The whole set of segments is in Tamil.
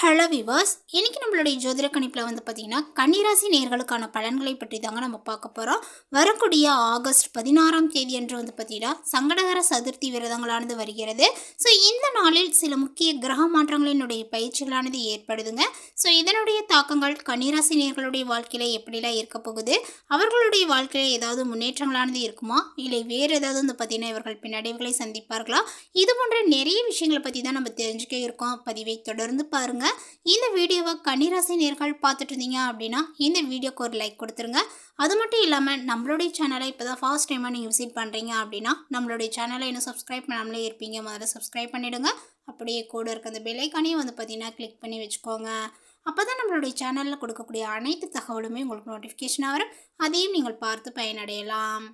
ஹலோ விவர்ஸ், இன்னைக்கு நம்மளுடைய ஜோதிட கணிப்பில் பார்த்தீங்கன்னா கன்னிராசி நேர்களுக்கான பலன்களை பற்றி தாங்க நம்ம பார்க்க போகிறோம். வரக்கூடிய ஆகஸ்ட் 16ஆம் தேதி அன்று பார்த்தீங்கன்னா சங்கடகர சதுர்த்தி விரதங்களானது வருகிறது. ஸோ இந்த நாளில் சில முக்கிய கிரக மாற்றங்களினுடைய பயிற்சிகளானது ஏற்படுதுங்க. ஸோ இதனுடைய தாக்கங்கள் கன்னிராசி நேர்களுடைய வாழ்க்கையில் எப்படிலாம் இருக்க போகுது, அவர்களுடைய வாழ்க்கையில் ஏதாவது முன்னேற்றங்களானது இருக்குமா, இல்லை வேறு ஏதாவது பார்த்தீங்கன்னா இவர்கள் பின்னடைவுகளை சந்திப்பார்களா, இது போன்ற நிறைய விஷயங்களை பற்றி தான் நம்ம தெரிஞ்சுக்க இருக்கோம். பதிவை தொடர்ந்து பாருங்கள். இந்த வீடியோவை கன்னிராசி நேர்கள் பார்த்துட்டு இருந்தீங்க அப்படின்னா இந்த வீடியோக்கு ஒரு லைக் கொடுத்துருங்க. அது மட்டும் இல்லாமல் நம்மளுடைய சேனலை இப்போ தான் ஃபர்ஸ்ட் டைமாக நீங்கள் விசிட் பண்ணுறீங்க அப்படின்னா நம்மளுடைய சேனலை இன்னும் சப்ஸ்கிரைப் பண்ணாமலே இருப்பீங்க, முதல்ல சப்ஸ்கிரைப் பண்ணிவிடுங்க. அப்படியே கூட இருக்க அந்த பெல் ஐக்கானையும் பார்த்தீங்கன்னா கிளிக் பண்ணி வச்சுக்கோங்க. அப்போ தான் நம்மளுடைய சேனலில் கொடுக்கக்கூடிய அனைத்து தகவலுமே உங்களுக்கு நோட்டிஃபிகேஷனாக வரும், அதையும் நீங்கள் பார்த்து பயனடையலாம்.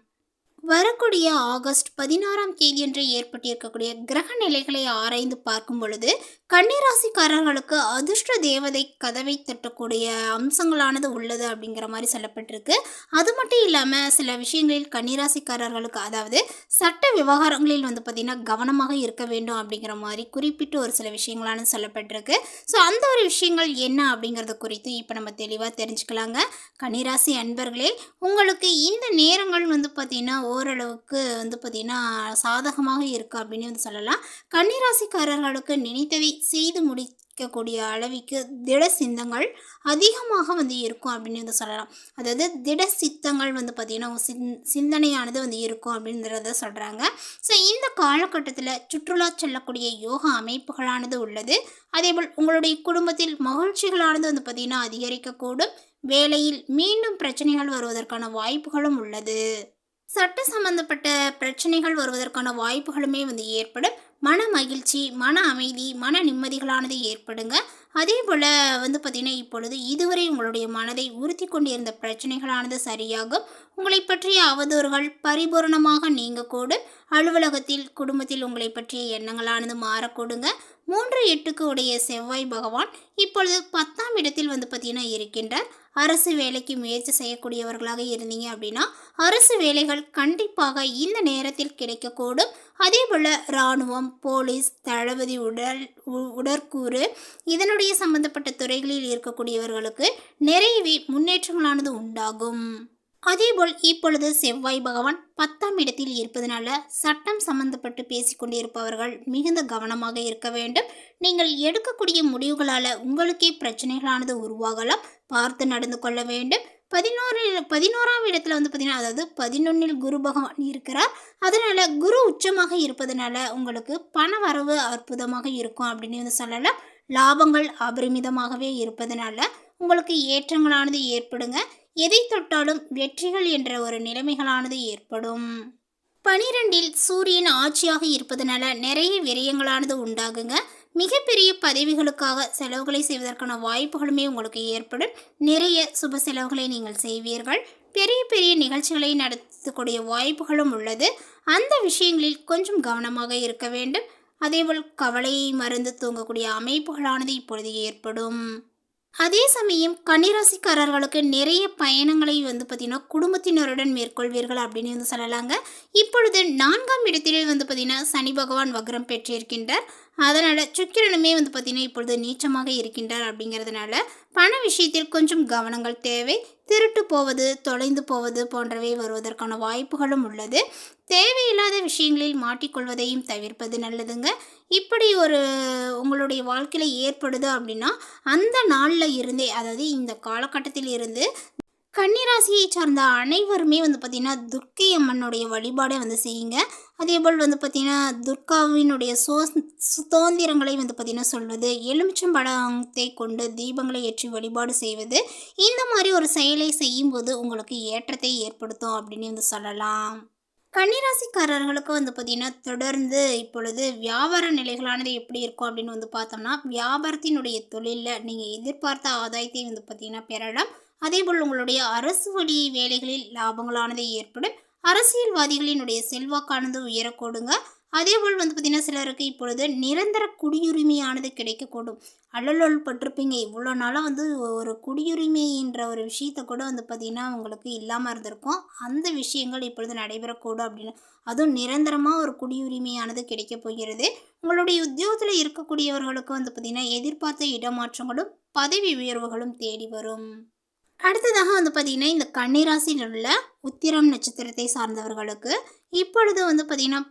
வரக்கூடிய ஆகஸ்ட் 16ஆம் தேதியன்று ஏற்பட்டிருக்கக்கூடிய கிரக நிலைகளை ஆராய்ந்து பார்க்கும் பொழுது கன்னிராசிக்காரர்களுக்கு அதிர்ஷ்ட தேவதை கதவை தட்டக்கூடிய அம்சங்களானது உள்ளது அப்படிங்கிற மாதிரி சொல்லப்பட்டிருக்கு. அது மட்டும் இல்லாமல் சில விஷயங்களில் கன்னிராசிக்காரர்களுக்கு, அதாவது சட்ட விவகாரங்களில் பார்த்திங்கன்னா கவனமாக இருக்க வேண்டும் அப்படிங்கிற மாதிரி குறிப்பிட்டு ஒரு சில விஷயங்களானது சொல்லப்பட்டிருக்கு. ஸோ அந்த ஒரு விஷயங்கள் என்ன அப்படிங்கிறத குறித்து இப்போ நம்ம தெளிவாக தெரிஞ்சுக்கலாங்க. கன்னிராசி அன்பர்களே, உங்களுக்கு இந்த நேரங்கள் பார்த்திங்கன்னா ஓரளவுக்கு பார்த்திங்கன்னா சாதகமாக இருக்குது அப்படின்னு சொல்லலாம். கன்னிராசிக்காரர்களுக்கு நினைத்ததை செய்து முடிக்கக்கூடிய அளவிற்கு திட சிந்தங்கள் அதிகமாக இருக்கும் அப்படின்னு சொல்லலாம். அதாவது திட சித்தங்கள் பார்த்திங்கன்னா சிந்தனையானது இருக்கும் அப்படின்றத சொல்கிறாங்க. ஸோ இந்த காலகட்டத்தில் சுற்றுலா செல்லக்கூடிய யோகா அமைப்புகளானது உள்ளது. அதேபோல் உங்களுடைய குடும்பத்தில் மகிழ்ச்சிகளானது பார்த்திங்கன்னா அதிகரிக்கக்கூடும். வேலையில் மீண்டும் பிரச்சனைகள் வருவதற்கான வாய்ப்புகளும் உள்ளது. சட்ட சம்பந்தப்பட்ட பிரச்சனைகள் வருவதற்கான வாய்ப்புகளுமே ஏற்படும். மன மகிழ்ச்சி, மன அமைதி, மன நிம்மதிகளானது ஏற்படுங்க. அதே போல் பார்த்திங்கன்னா இப்பொழுது இதுவரை உங்களுடைய மனதை உறுத்தி கொண்டிருந்த பிரச்சனைகளானது சரியாகும். உங்களை பற்றிய அவதூறுகள் பரிபூரணமாக நீங்கக்கூடும். அலுவலகத்தில், குடும்பத்தில் உங்களை பற்றிய எண்ணங்களானது மாறக்கூடுங்க. 3-8க்கு உடைய செவ்வாய் பகவான் இப்பொழுது 10ஆம் இடத்தில் பார்த்திங்கன்னா இருக்கின்றார். அரசு வேலைக்கு முயற்சி செய்யக்கூடியவர்களாக இருந்தீங்க அப்படின்னா அரசு வேலைகள் கண்டிப்பாக இந்த நேரத்தில் கிடைக்கக்கூடும். அதே போல் இராணுவம், போலீஸ், தளபதி, உடற்கூறு இதனுடைய சம்பந்தப்பட்ட துறைகளில் இருக்கக்கூடியவர்களுக்கு நிறையவே முன்னேற்றங்களானது உண்டாகும். அதேபோல் இப்பொழுது செவ்வாய் பகவான் 10ஆம் இடத்தில் இருப்பதனால சட்டம் சம்பந்தப்பட்டு பேசிக்கொண்டிருப்பவர்கள் மிகுந்த கவனமாக இருக்க வேண்டும். நீங்கள் எடுக்கக்கூடிய முடிவுகளால் உங்களுக்கே பிரச்சனைகளானது உருவாகலாம், பார்த்து நடந்து கொள்ள வேண்டும். 11ஆம் இடத்துல பார்த்திங்கன்னா, அதாவது 11இல் குரு பகவான் இருக்கிறார். அதனால் குரு உச்சமாக இருப்பதனால உங்களுக்கு பண வரவு அற்புதமாக இருக்கும் அப்படின்னு சொல்லலாம். லாபங்கள் அபரிமிதமாகவே இருப்பதனால உங்களுக்கு ஏற்றங்களானது ஏற்படுங்க. எதை தொட்டாலும் வெற்றிகள் என்ற ஒரு நிலைமைகளானது ஏற்படும். 12இல் சூரியன் ஆட்சியாக இருப்பதனால நிறைய விரயங்களானது உண்டாகுங்க. மிகப்பெரிய பதவிகளுக்காக செலவுகளை செய்வதற்கான வாய்ப்புகளுமே உங்களுக்கு ஏற்படும். நிறைய சுப செலவுகளை நீங்கள் செய்வீர்கள். பெரிய பெரிய நிகழ்ச்சிகளை நடத்தக்கூடிய வாய்ப்புகளும் உள்ளது. அந்த விஷயங்களில் கொஞ்சம் கவனமாக இருக்க வேண்டும். அதேபோல் கவலையை மறந்து தூங்கக்கூடிய அமைப்புகளானது இப்பொழுது ஏற்படும். அதே சமயம் கன்னிராசிக்காரர்களுக்கு நிறைய பயணங்களை பார்த்திங்கன்னா குடும்பத்தினருடன் மேற்கொள்வீர்கள் அப்படின்னு சொல்லலாங்க. இப்பொழுது 4ஆம் இடத்திலே பார்த்திங்கன்னா சனி பகவான் வக்ரம் பெற்றிருக்கின்றார். அதனால் சுக்கிரனுமே பார்த்திங்கன்னா இப்பொழுது நீச்சமாக இருக்கின்றார். அப்படிங்கிறதுனால பண விஷயத்தில் கொஞ்சம் கவனங்கள் தேவை. திருட்டு போவது, தொலைந்து போவது போன்றவை வருவதற்கான வாய்ப்புகளும் உள்ளது. தேவையில்லாத விஷயங்களில் மாட்டிக்கொள்வதையும் தவிர்ப்பது நல்லதுங்க. இப்படி ஒரு உங்களுடைய வாழ்க்கையில் ஏற்படுது அப்படின்னா அந்த நாளில் இருந்தே, அதாவது இந்த காலகட்டத்தில் இருந்து கன்னிராசியை சார்ந்த அனைவருமே பார்த்திங்கன்னா துர்க்கை அம்மனுடைய வழிபாடை செய்யுங்க. அதேபோல் பார்த்திங்கன்னா துர்காவினுடைய சுதந்திரங்களை பார்த்திங்கன்னா சொல்வது, எலுமிச்சம்பழத்தை கொண்டு தீபங்களை ஏற்றி வழிபாடு செய்வது, இந்த மாதிரி ஒரு செயலை செய்யும்போது உங்களுக்கு ஏற்றத்தை ஏற்படுத்தும் அப்படின்னு சொல்லலாம். கன்னிராசிக்காரர்களுக்கு பார்த்திங்கன்னா தொடர்ந்து இப்பொழுது வியாபார நிலைகளானது எப்படி இருக்கும் அப்படின்னு பார்த்தோம்னா, வியாபாரத்தினுடைய தொழிலில் நீங்கள் எதிர்பார்த்த ஆதாயத்தை பார்த்திங்கன்னா பெறலாம். அதேபோல் உங்களுடைய அரசு வழி வேலைகளில் லாபங்களானது ஏற்படும். அரசியல்வாதிகளினுடைய செல்வாக்கானது உயரக்கூடுங்க. அதேபோல் வந்து பார்த்திங்கன்னா சிலருக்கு இப்பொழுது நிரந்தர குடியுரிமையானது கிடைக்கக்கூடும். அல்லலோல் பட்டிருப்பீங்க. இவ்வளோ நாளாக வந்து ஒரு குடியுரிமைன்ற ஒரு விஷயத்த கூட வந்து பார்த்திங்கன்னா உங்களுக்கு இல்லாமல் இருந்திருக்கும். அந்த விஷயங்கள் இப்பொழுது நடைபெறக்கூடும் அப்படின்னு. அதுவும் நிரந்தரமாக ஒரு குடியுரிமையானது கிடைக்கப் போகிறது. உங்களுடைய உத்தியோகத்தில் இருக்கக்கூடியவர்களுக்கு வந்து பார்த்திங்கன்னா எதிர்பார்த்த இடமாற்றங்களும் பதவி உயர்வுகளும் தேடி வரும். அடுத்ததாக வந்து பார்த்திங்கன்னா இந்த கன்னிராசியில் உள்ள உத்திரம் நட்சத்திரத்தை சார்ந்தவர்களுக்கு இப்பொழுது வந்து பார்த்திங்கன்னா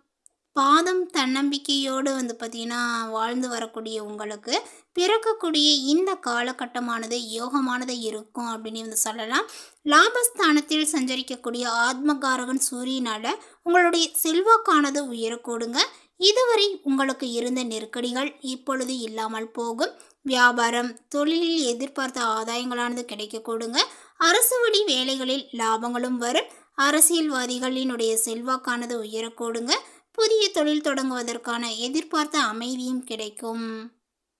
பாதம் தன்னம்பிக்கையோடு வந்து பார்த்திங்கன்னா வாழ்ந்து வரக்கூடிய உங்களுக்கு பிறக்கக்கூடிய இந்த காலகட்டமானது யோகமானது இருக்கும் அப்படின்னு வந்து சொல்லலாம். லாபஸ்தானத்தில் சஞ்சரிக்கக்கூடிய ஆத்மகாரகன் சூரியனால் உங்களுடைய செல்வாக்கானது உயரக்கூடுங்க. இதுவரை உங்களுக்கு இருந்த நெருக்கடிகள் இப்பொழுது இல்லாமல் போகும். வியாபாரம் தொழிலில் எதிர்பார்த்த ஆதாயங்களானது கிடைக்கக்கூடுங்க. அரசு வழி வேலைகளில் லாபங்களும் வரும். அரசியல்வாதிகளினுடைய செல்வாக்கானது உயரக்கூடுங்க. புதிய தொழில் தொடங்குவதற்கான எதிர்பார்த்த அமைதியும் கிடைக்கும்.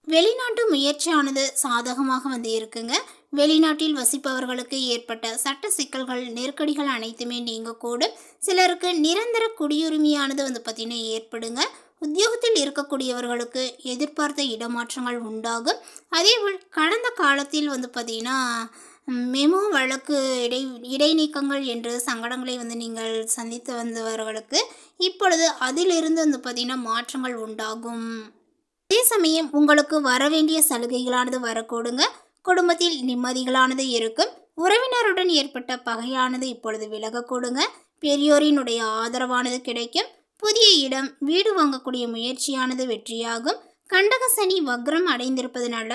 வெளிநாட்டு முயற்சியானது சாதகமாக வந்து இருக்குங்க. வெளிநாட்டில் வசிப்பவர்களுக்கு ஏற்பட்ட சட்ட சிக்கல்கள் நெருக்கடிகள் அனைத்துமே நீங்கக்கூடும். சிலருக்கு நிரந்தர குடியுரிமையானது வந்து பார்த்திங்கன்னா ஏற்படுங்க. உத்தியோகத்தில் இருக்கக்கூடியவர்களுக்கு எதிர்பார்த்த இடமாற்றங்கள் உண்டாகும். அதேபோல் கடந்த காலத்தில் வந்து பார்த்திங்கன்னா மெமோ வழக்கு இடைநீக்கங்கள் என்று சங்கடங்களை வந்து நீங்கள் சந்தித்து வந்தவர்களுக்கு இப்பொழுது அதிலிருந்து வந்து பார்த்திங்கன்னா மாற்றங்கள் உண்டாகும். அதே சமயம் உங்களுக்கு வரவேண்டிய சலுகைகளானது வரக்கூடுங்க. குடும்பத்தில் நிம்மதிகளானது இருக்கும். உறவினருடன் ஏற்பட்ட பகையானது இப்பொழுது விலகக்கூடுங்க. பெரியோரினுடைய ஆதரவானது கிடைக்கும். புதிய இடம் வீடு வாங்கக்கூடிய முயற்சியானது வெற்றியாகும். கண்டக சனி வக்ரம் அடைந்திருப்பதனால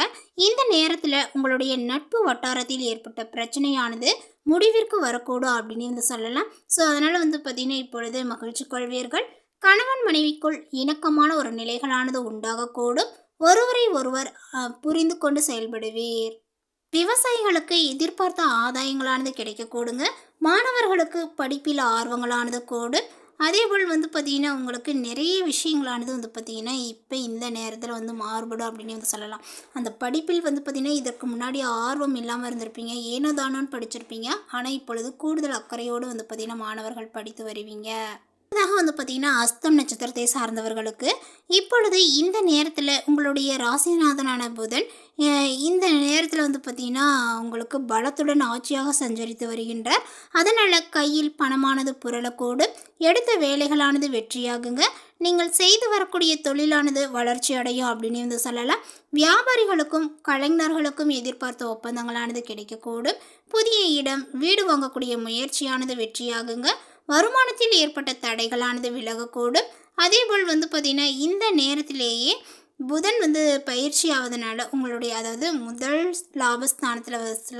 இந்த நேரத்தில் உங்களுடைய நட்பு வட்டாரத்தில் ஏற்பட்ட பிரச்சனையானது முடிவிற்கு வரக்கூடும் அப்படின்னு வந்து சொல்லலாம். ஸோ அதனால் வந்து பார்த்திங்கன்னா இப்பொழுது மகிழ்ச்சி கொள்வீர்கள். கணவன் மனைவிக்குள் இணக்கமான ஒரு நிலைகளானது உண்டாகக்கூடும். ஒருவரை ஒருவர் புரிந்து கொண்டு செயல்படுவீர். விவசாயிகளுக்கு எதிர்பார்த்த ஆதாயங்களானது கிடைக்கக்கூடுங்க. மாணவர்களுக்கு படிப்பில் ஆர்வங்களானது கூடும். அதேபோல் வந்து பார்த்திங்கன்னா உங்களுக்கு நிறைய விஷயங்களானது வந்து பார்த்திங்கன்னா இப்போ இந்த நேரத்தில் வந்து மாறுபடும் அப்படின்னு வந்து சொல்லலாம். அந்த படிப்பில் வந்து பார்த்திங்கன்னா இதற்கு முன்னாடி ஆர்வம் இல்லாமல் இருந்திருப்பீங்க. ஏனோ தானோன்னு படிச்சிருப்பீங்க. ஆனால் இப்பொழுது கூடுதல் அக்கறையோடு வந்து பார்த்திங்கன்னா மாணவர்கள் படித்து வருவீங்க. அடுத்ததாக வந்து பார்த்திங்கன்னா அஸ்தம் நட்சத்திரத்தை சார்ந்தவர்களுக்கு இப்பொழுது இந்த நேரத்தில் உங்களுடைய ராசிநாதனான புதன் இந்த நேரத்தில் வந்து பார்த்திங்கன்னா உங்களுக்கு பலத்துடன் ஆட்சியாக சஞ்சரித்து வருகின்றார். அதனால் கையில் பணமானது புரளக்கூடும். எடுத்த வேலைகளானது வெற்றியாகுங்க. நீங்கள் செய்து வரக்கூடிய தொழிலானது வளர்ச்சி அடையும் அப்படின்னு வந்து சொல்லலாம். வியாபாரிகளுக்கும் கலைஞர்களுக்கும் எதிர்பார்த்த ஒப்பந்தங்களானது கிடைக்கக்கூடும். புதிய இடம் வீடு வாங்கக்கூடிய முயற்சியானது வெற்றியாகுங்க. வருமானத்தில் ஏற்பட்ட தடைகளானது விலகக்கூடும். அதேபோல் வந்து பார்த்திங்கன்னா இந்த நேரத்திலேயே புதன் வந்து பயிற்சி ஆவதனால உங்களுடைய அதாவது முதல்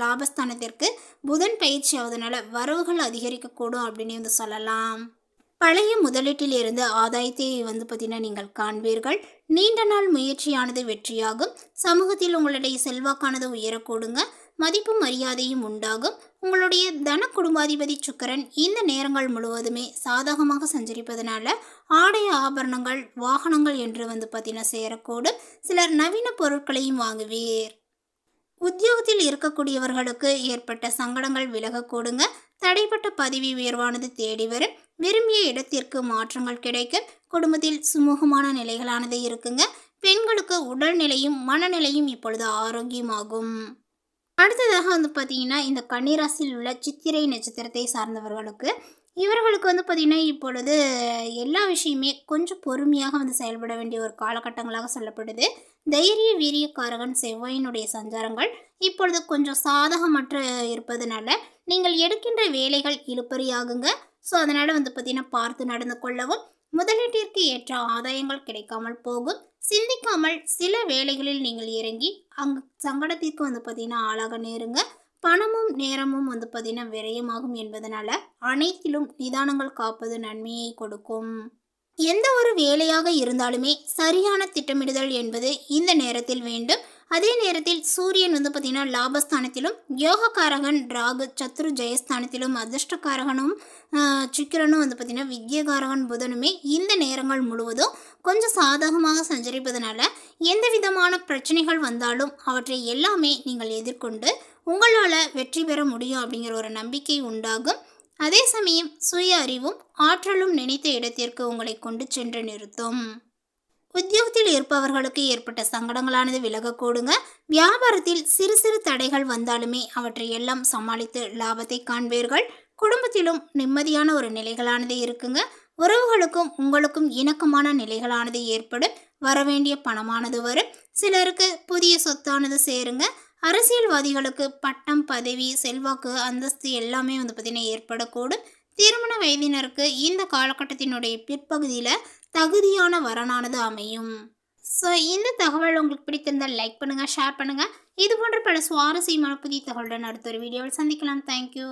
லாபஸ்தானத்திற்கு புதன் பயிற்சி ஆவதனால வரவுகள் அதிகரிக்கக்கூடும் அப்படின்னு வந்து சொல்லலாம். பழைய முதலீட்டில் இருந்து ஆதாயத்தை வந்து பார்த்திங்கன்னா நீங்கள் காண்பீர்கள். நீண்ட நாள் முயற்சியானது வெற்றியாகும். சமூகத்தில் உங்களுடைய செல்வாக்கானது உயரக்கூடுங்க. மதிப்பு மரியாதையும் உண்டாகும். உங்களுடைய தன குடும்பாதிபதி சுக்கிரன் இந்த நேரங்கள் முழுவதுமே சாதகமாக சஞ்சரிப்பதனால ஆடை ஆபரணங்கள் வாகனங்கள் என்று வந்து பார்த்திங்கன்னா சேரக்கூடும். சிலர் நவீன பொருட்களையும் வாங்குவீர். உத்தியோகத்தில் இருக்கக்கூடியவர்களுக்கு ஏற்பட்ட சங்கடங்கள் விலகக்கூடுங்க. தடைப்பட்ட பதவி உயர்வானது தேடி வரும். விரும்பிய இடத்திற்கு மாற்றங்கள் கிடைக்கும். குடும்பத்தில் சுமூகமான நிலைகளானது இருக்குங்க. பெண்களுக்கு உடல்நிலையும் மனநிலையும் இப்பொழுது ஆரோக்கியமாகும். அடுத்ததாக வந்து பார்த்திங்கன்னா இந்த கன்னிராசியில் உள்ள சித்திரை நட்சத்திரத்தை சார்ந்தவர்களுக்கு இவர்களுக்கு வந்து பார்த்திங்கன்னா இப்பொழுது எல்லா விஷயமே கொஞ்சம் பொறுமையாக வந்து செயல்பட வேண்டிய ஒரு காலகட்டங்களாக சொல்லப்படுது. தைரிய வீரியக்காரகன் செவ்வாயினுடைய சஞ்சாரங்கள் இப்பொழுது கொஞ்சம் சாதகமற்ற இருப்பதனால நீங்கள் எடுக்கின்ற வேலைகள் இழுபறியாகுங்க. ஸோ அதனால் வந்து பார்த்திங்கன்னா பார்த்து நடந்து கொள்ளவும். முதலீட்டிற்கு ஏற்ற ஆதாயங்கள் கிடைக்காமல் போகும். சிந்திக்காமல் சில வேலைகளில் நீங்கள் இறங்கி அங்கு சங்கடத்திற்கு வந்து பார்த்திங்கன்னா ஆளாக நேருங்க. பணமும் நேரமும் வந்து பார்த்திங்கன்னா விரயமாகும் என்பதனால அனைத்திலும் நிதானங்கள் காப்பது நன்மையை கொடுக்கும். எந்த ஒரு வேலையாக இருந்தாலுமே சரியான திட்டமிடுதல் என்பது இந்த நேரத்தில் வேண்டும். அதே நேரத்தில் சூரியன் வந்து பார்த்திங்கன்னா லாபஸ்தானத்திலும் யோகக்காரகன் ராகு சத்ரு ஜெயஸ்தானத்திலும் அதிர்ஷ்டக்காரகனும் சுக்கிரனும் வந்து பார்த்திங்கன்னா வித்யகாரகன் புதனுமே இந்த நேரங்கள் முழுவதும் கொஞ்சம் சாதகமாக சஞ்சரிப்பதனால எந்த விதமான பிரச்சனைகள் வந்தாலும் அவற்றை எல்லாமே நீங்கள் எதிர்கொண்டு உங்களால் வெற்றி பெற முடியும் அப்படிங்கிற ஒரு நம்பிக்கை உண்டாகும். அதே சமயம் சுய அறிவும் ஆற்றலும் நினைத்த இடத்திற்கு உங்களை கொண்டு சென்று நிறுத்தும். உத்தியோகத்தில் இருப்பவர்களுக்கு ஏற்பட்ட சங்கடங்களானது விலகக்கூடுங்க. வியாபாரத்தில் சிறு சிறு தடைகள் வந்தாலுமே அவற்றை எல்லாம் சமாளித்து லாபத்தை காண்பீர்கள். குடும்பத்திலும் நிம்மதியான ஒரு நிலைகளானது இருக்குங்க. உறவுகளுக்கும் உங்களுக்கும் இணக்கமான நிலைகளானது ஏற்படும். வரவேண்டிய பணமானது வரும். சிலருக்கு புதிய சொத்தானது சேருங்க. அரசியல்வாதிகளுக்கு பட்டம், பதவி, செல்வாக்கு, அந்தஸ்து எல்லாமே பார்த்திங்கன்னா ஏற்படக்கூடும். திருமண வயதினருக்கு இந்த காலகட்டத்தினுடைய பிற்பகுதியில் தகுதியான வரனானது அமையும். ஸோ இந்த தகவல் உங்களுக்கு பிடித்திருந்தால் லைக் பண்ணுங்கள், ஷேர் பண்ணுங்கள். இது போன்ற பல சுவாரஸ்யமான புதிய தகவலுடன் அடுத்த ஒரு வீடியோவில் சந்திக்கலாம். தேங்க்யூ.